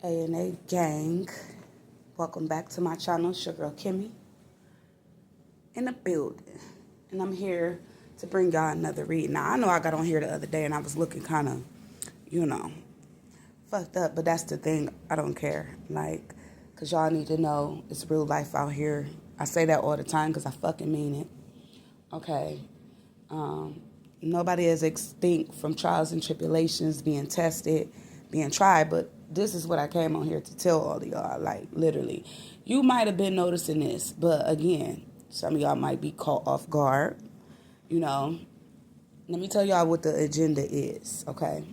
ANA gang. Welcome back to my channel. It's your girl Kimmy in the building. And I'm here to bring y'all another read. Now, I know I got on here the other day and I was looking kind of, fucked up. But that's the thing. I don't care. Because y'all need to know it's real life out here. I say that all the time because I fucking mean it. Okay. Nobody is extinct from trials and tribulations, being tested, being tried, but this is what I came on here to tell all of y'all, literally. You might have been noticing this, but again, some of y'all might be caught off guard, Let me tell y'all what the agenda is, okay?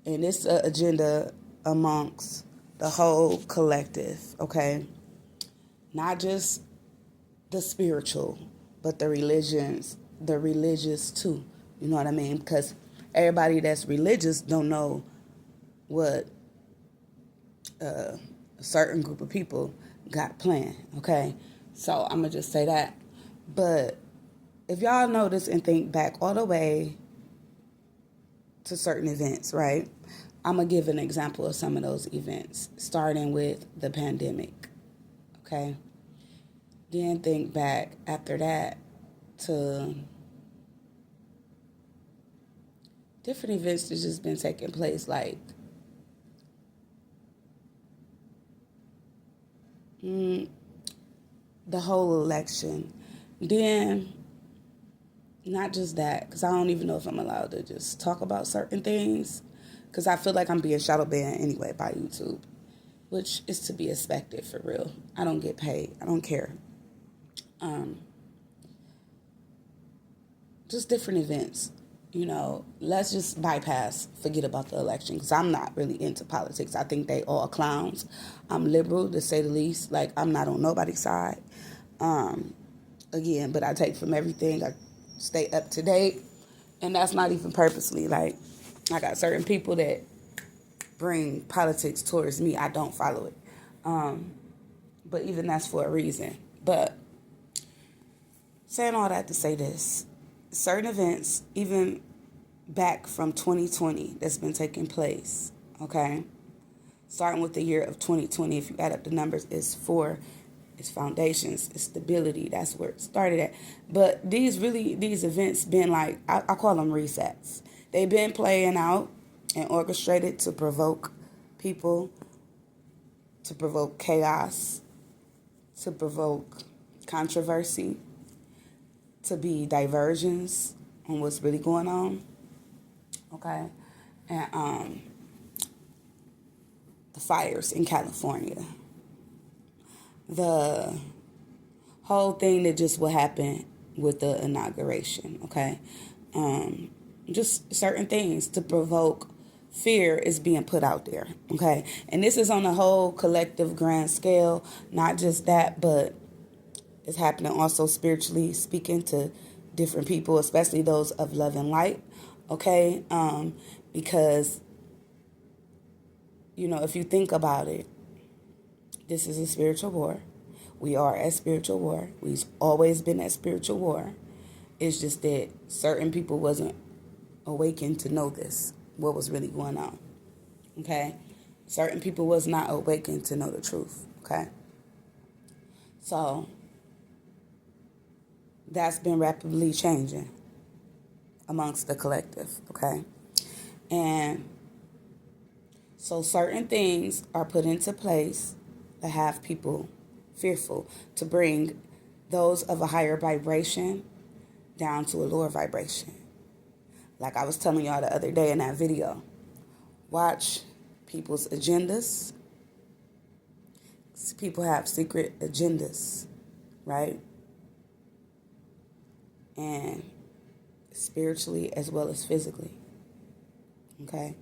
And it's an agenda amongst the whole collective, okay? Not just the spiritual, but the religious too. You know what I mean? Because everybody that's religious don't know what a certain group of people got planned, okay? So I'm going to just say that. But if y'all notice and think back all the way to certain events, right? I'm going to give an example of some of those events, starting with the pandemic, okay? Then think back after that to different events that's just been taking place, the whole election. Then, not just that, because I don't even know if I'm allowed to just talk about certain things, because I feel like I'm being shadow banned anyway by YouTube, which is to be expected for real. I don't get paid. I don't care. Just different events. Let's just forget about the election, because I'm not really into politics. I think they all clowns. I'm liberal, to say the least. I'm not on nobody's side. Again, but I take from everything. I stay up to date, and that's not even purposely. I got certain people that bring politics towards me. I don't follow it. But even that's for a reason. But saying all that to say this, certain events, even back from 2020, that's been taking place, okay? Starting with the year of 2020, if you add up the numbers, it's foundations, it's stability. That's where it started at. But these events been I call them resets. They've been playing out and orchestrated to provoke people, to provoke chaos, to provoke controversy, to be diversions on what's really going on, okay? And the fires in California, the whole thing that just will happen with the inauguration, okay? Just certain things to provoke fear is being put out there, okay? And this is on a whole collective grand scale, not just that, but it's happening also spiritually, speaking to different people, especially those of love and light, okay? Because, if you think about it, this is a spiritual war. We are at spiritual war. We've always been at spiritual war. It's just that certain people wasn't awakened to know this, what was really going on, okay? Certain people was not awakened to know the truth, okay? So that's been rapidly changing amongst the collective, okay? And so certain things are put into place to have people fearful, to bring those of a higher vibration down to a lower vibration. Like I was telling y'all the other day in that video, watch people's agendas. People have secret agendas, right? And spiritually as well as physically, okay?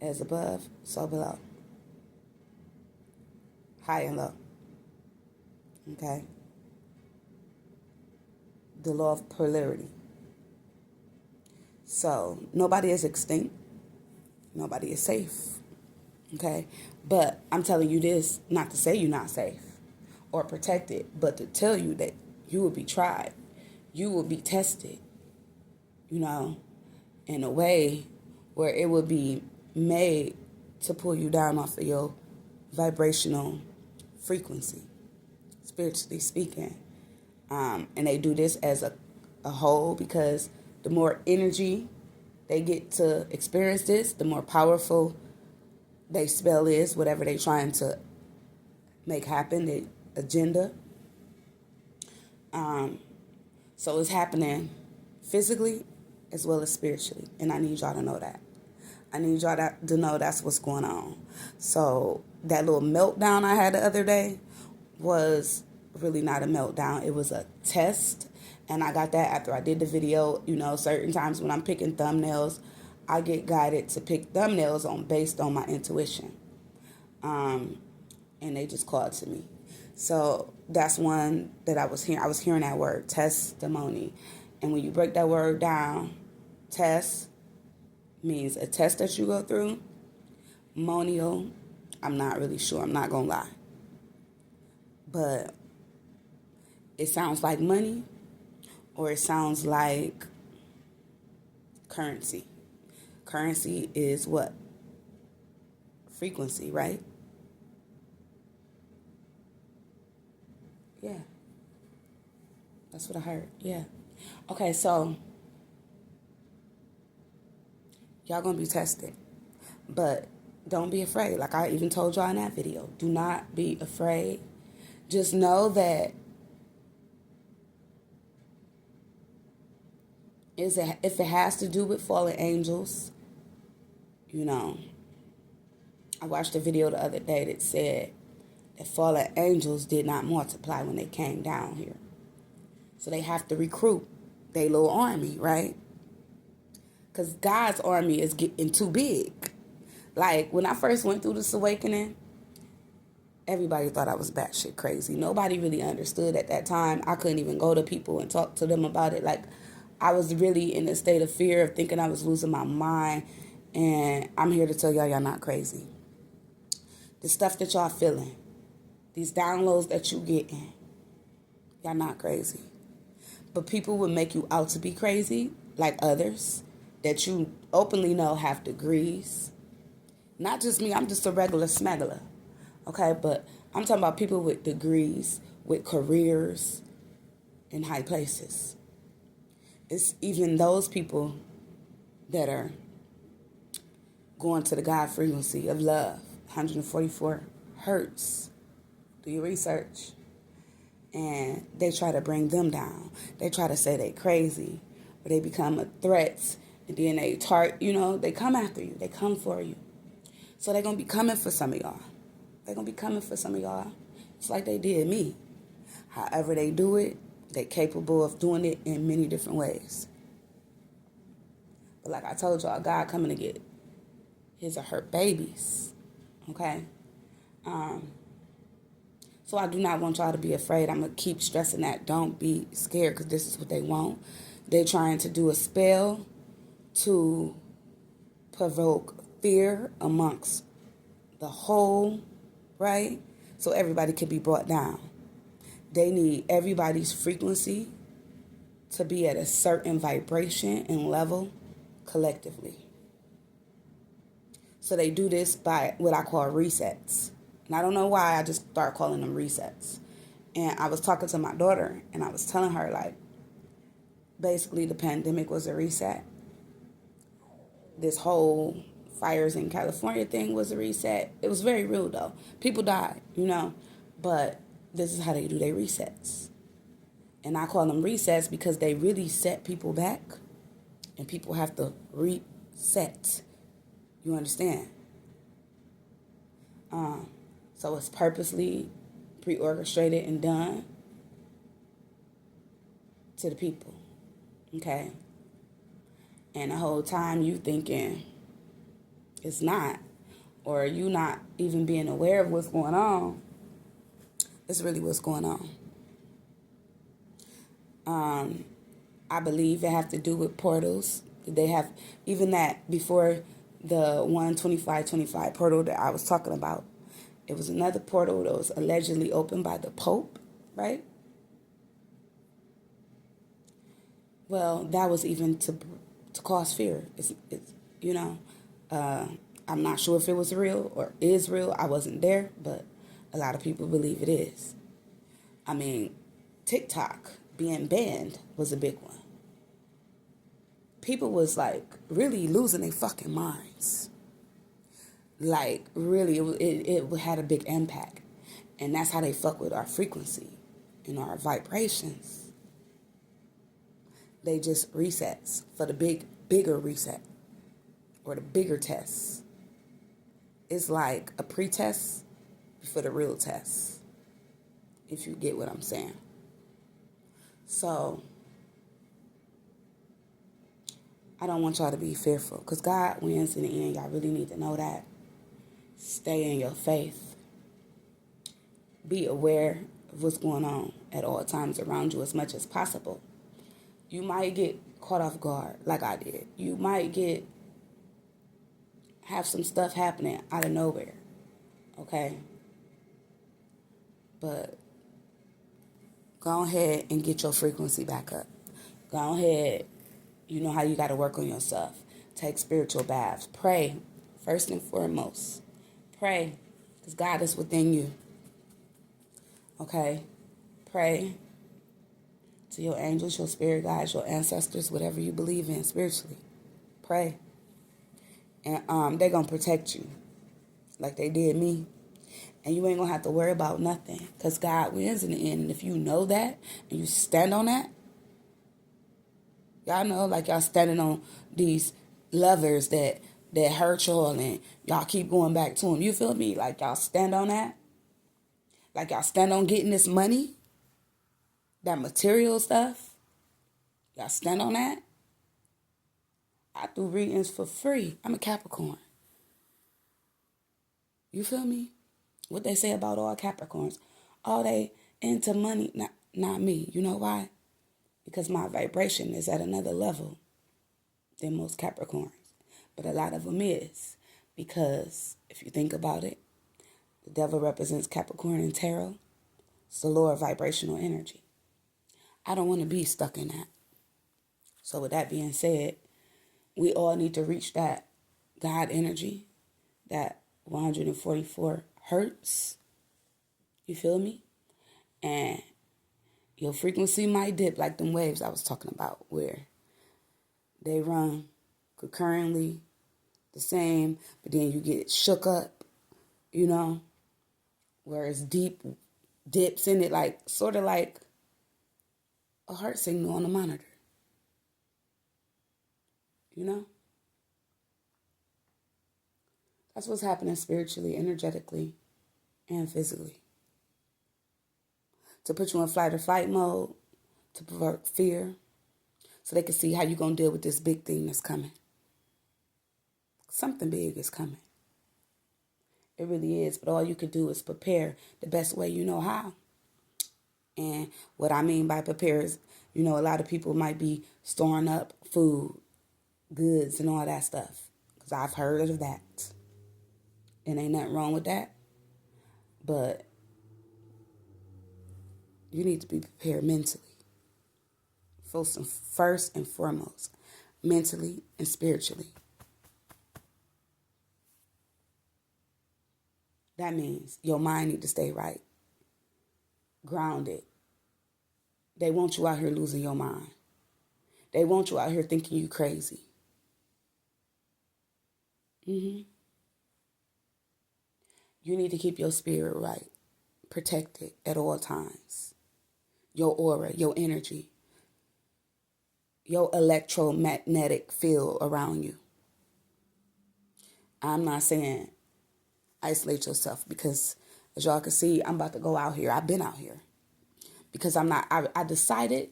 As above, so below. High and low, okay? The law of polarity. So nobody is extinct. Nobody is safe, okay? But I'm telling you this not to say you're not safe or protected, but to tell you that you will be tried. You will be tested, in a way where it will be made to pull you down off of your vibrational frequency, spiritually speaking. And they do this as a whole because the more energy they get to experience this, the more powerful they spell is, whatever they're trying to make happen, the agenda. So it's happening physically as well as spiritually. And I need y'all to know that. I need y'all to know that's what's going on. So that little meltdown I had the other day was really not a meltdown. It was a test. And I got that after I did the video. You know, certain times when I'm picking thumbnails, I get guided to pick thumbnails based on my intuition. And they just called to me. So that's one that I was hearing. I was hearing that word, testimony. And when you break that word down, test means a test that you go through. Monial, I'm not really sure. I'm not going to lie. But it sounds like money or it sounds like currency. Currency is what? Frequency, right? Yeah. That's what I heard. Yeah. Okay, so y'all gonna be tested. But don't be afraid. Like I even told y'all in that video. Do not be afraid. Just know that if it has to do with fallen angels, you know, I watched a video the other day that said that fallen angels did not multiply when they came down here. So they have to recruit their little army, right? Because God's army is getting too big. Like, when I first went through this awakening, everybody thought I was batshit crazy. Nobody really understood at that time. I couldn't even go to people and talk to them about it. Like, I was really in a state of fear of thinking I was losing my mind. And I'm here to tell y'all not crazy. The stuff that y'all feeling, these downloads that you getting, y'all not crazy. But people will make you out to be crazy, like others, that you openly know have degrees. Not just me, I'm just a regular smuggler. Okay, but I'm talking about people with degrees, with careers in high places. It's even those people that are going to the God frequency of love, 144 hertz. Do your research. And they try to bring them down. They try to say they crazy, or they become a threat, and then they come after you. They come for you. So they're going to be coming for some of y'all. They're going to be coming for some of y'all. It's like they did me. However they do it, they're capable of doing it in many different ways. But like I told y'all, God coming to get his or her babies. Okay? So I do not want y'all to be afraid. I'm going to keep stressing that. Don't be scared because this is what they want. They're trying to do a spell to provoke fear amongst the whole, right? So everybody can be brought down. They need everybody's frequency to be at a certain vibration and level collectively. So they do this by what I call resets. And I don't know why I just start calling them resets. And I was talking to my daughter and I was telling her, like, basically the pandemic was a reset. This whole fires in California thing was a reset. It was very real though. People died, but this is how they do their resets. And I call them resets because they really set people back and people have to reset. You understand? So it's purposely pre-orchestrated and done to the people. Okay? And the whole time you thinking it's not, or you not even being aware of what's going on, it's really what's going on. I believe it have to do with portals. They have, even that before the 12525 portal that I was talking about, it was another portal that was allegedly opened by the Pope, right? Well, that was even to cause fear. It's I'm not sure if it was real or is real. I wasn't there, but a lot of people believe it is. I mean, TikTok being banned was a big one. People was like really losing their fucking minds. Like really, it had a big impact. And that's how they fuck with our frequency and our vibrations. They just resets for the bigger reset or the bigger tests. It's like a pre-test for the real test, if you get what I'm saying. So, I don't want y'all to be fearful, because God wins in the end. Y'all really need to know that. Stay in your faith. Be aware of what's going on at all times around you as much as possible. You might get caught off guard, like I did. You might have some stuff happening out of nowhere, okay? But go ahead and get your frequency back up. Go ahead. You know how you got to work on yourself. Take spiritual baths. Pray, first and foremost. Pray, because God is within you. Okay? Pray to your angels, your spirit guides, your ancestors, whatever you believe in spiritually. Pray. And they're going to protect you like they did me. And you ain't going to have to worry about nothing, because God wins in the end. And if you know that and you stand on that, y'all know, like y'all standing on these lovers that hurt y'all and y'all keep going back to them. You feel me? Like y'all stand on that. Like y'all stand on getting this money, that material stuff. Y'all stand on that. I do readings for free. I'm a Capricorn. You feel me? What they say about all Capricorns. Oh, they into money. Not me. You know why? Because my vibration is at another level than most Capricorns. But a lot of them is. Because if you think about it, the devil represents Capricorn in tarot. It's the lower vibrational energy. I don't want to be stuck in that. So with that being said, we all need to reach that God energy, that 144 hertz. You feel me? And your frequency might dip like them waves I was talking about, where they run concurrently the same, but then you get shook up, you know, where it's deep dips in it, like sort of like a heart signal on a monitor. You know? That's what's happening spiritually, energetically, and physically. To put you in flight or fight mode, to provoke fear, so they can see how you're going to deal with this big thing that's coming. Something big is coming. It really is, but all you can do is prepare the best way you know how. And what I mean by prepare is, you know, a lot of people might be storing up food, goods, and all that stuff, because I've heard of that. And ain't nothing wrong with that. But you need to be prepared mentally. First and foremost, mentally and spiritually. That means your mind need to stay right, grounded. They want you out here losing your mind. They want you out here thinking you crazy. You need to keep your spirit right, protected at all times. Your aura, your energy, your electromagnetic field around you. I'm not saying isolate yourself, because as y'all can see, I'm about to go out here. I've been out here because I decided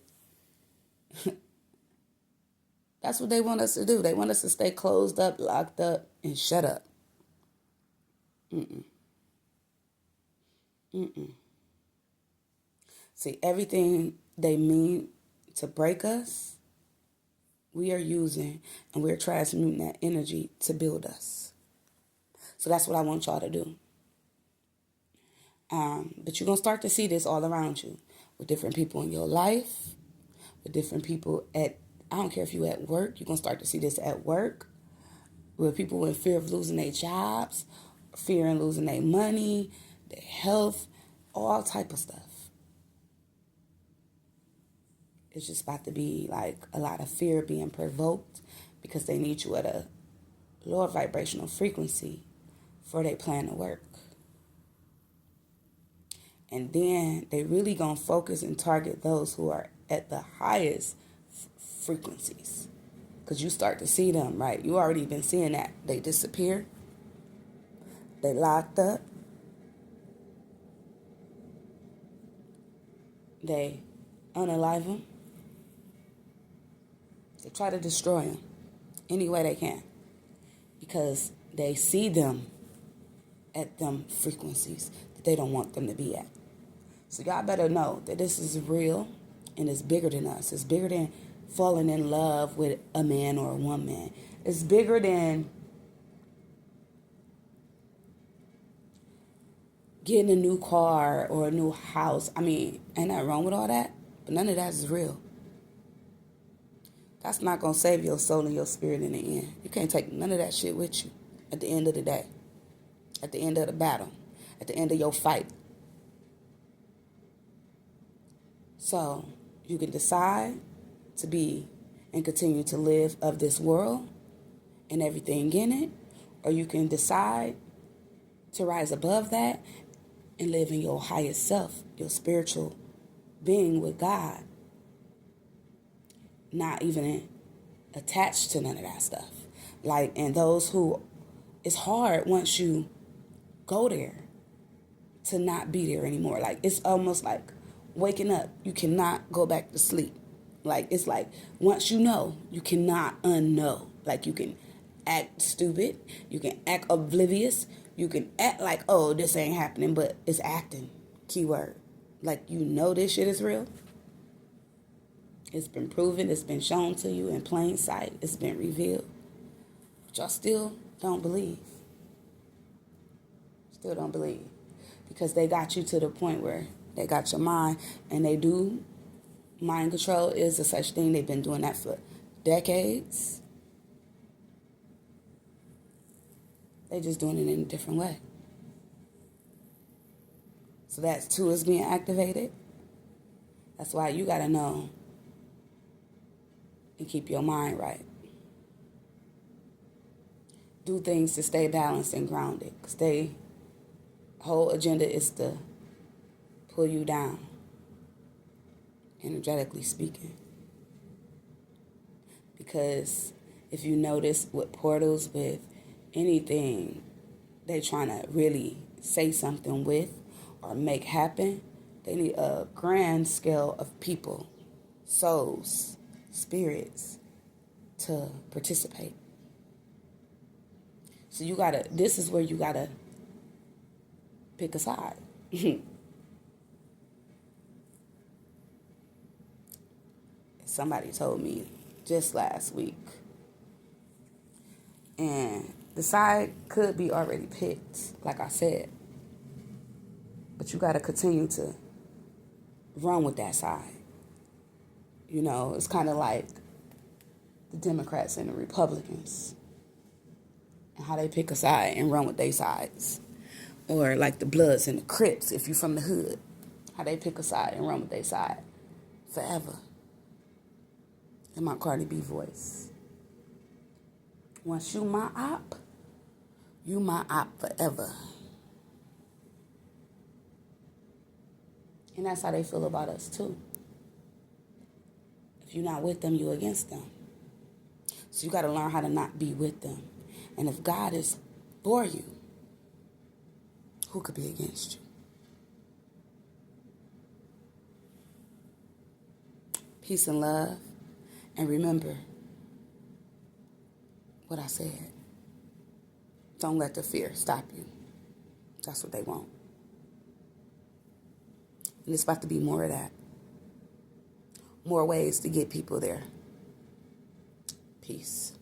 that's what they want us to do. They want us to stay closed up, locked up, and shut up. See, everything they mean to break us, we are using, and we're transmuting that energy to build us. So that's what I want y'all to do. But you're going to start to see this all around you, with different people in your life, with different people I don't care if you're at work, you're going to start to see this at work, where people in fear of losing their jobs, fear in losing their money, their health, all type of stuff. It's just about to be like a lot of fear being provoked because they need you at a lower vibrational frequency for their plan to work. And then they really gonna focus and target those who are at the highest frequencies. Because you start to see them, right? You already been seeing that. They disappear. They locked up. They unalive them. They try to destroy them any way they can. Because they see them at them frequencies that they don't want them to be at. So y'all better know that this is real and it's bigger than us. It's bigger than falling in love with a man or a woman. It's bigger than getting a new car or a new house. I mean, ain't nothing wrong with all that, but none of that is real. That's not going to save your soul and your spirit in the end. You can't take none of that shit with you at the end of the day, at the end of the battle, at the end of your fight. So you can decide to be and continue to live of this world and everything in it, or you can decide to rise above that and live in your highest self, your spiritual being with God, not even attached to none of that stuff. Like, and those who, it's hard once you go there to not be there anymore. Like, it's almost like waking up, you cannot go back to sleep. Like, it's like, once you know, you cannot unknow. Like, you can act stupid, you can act oblivious, you can act like, oh, this ain't happening, but it's acting, keyword. Like, you know this shit is real. It's been proven, it's been shown to you in plain sight, it's been revealed. But y'all still don't believe. Still don't believe. Because they got you to the point where they got your mind, and they do. Mind control is a such thing. They've been doing that for decades. They're just doing it in a different way. So that too is being activated. That's why you got to know and keep your mind right. Do things to stay balanced and grounded. Because their whole agenda is to pull you down, energetically speaking. Because if you notice with portals, with anything they trying to really say something with or make happen, they need a grand scale of people, souls, spirits to participate. So you gotta, this is where you gotta pick a side. Somebody told me just last week, and the side could be already picked, like I said, but you got to continue to run with that side. You know, it's kind of like the Democrats and the Republicans and how they pick a side and run with their sides. Or like the Bloods and the Crips, if you're from the hood, how they pick a side and run with their side forever. In my Cardi B voice. Once you my op forever. And that's how they feel about us too. If you're not with them, you're against them. So you got to learn how to not be with them. And if God is for you, who could be against you? Peace and love. And remember what I said. Don't let the fear stop you. That's what they want. And it's about to be more of that. More ways to get people there. Peace.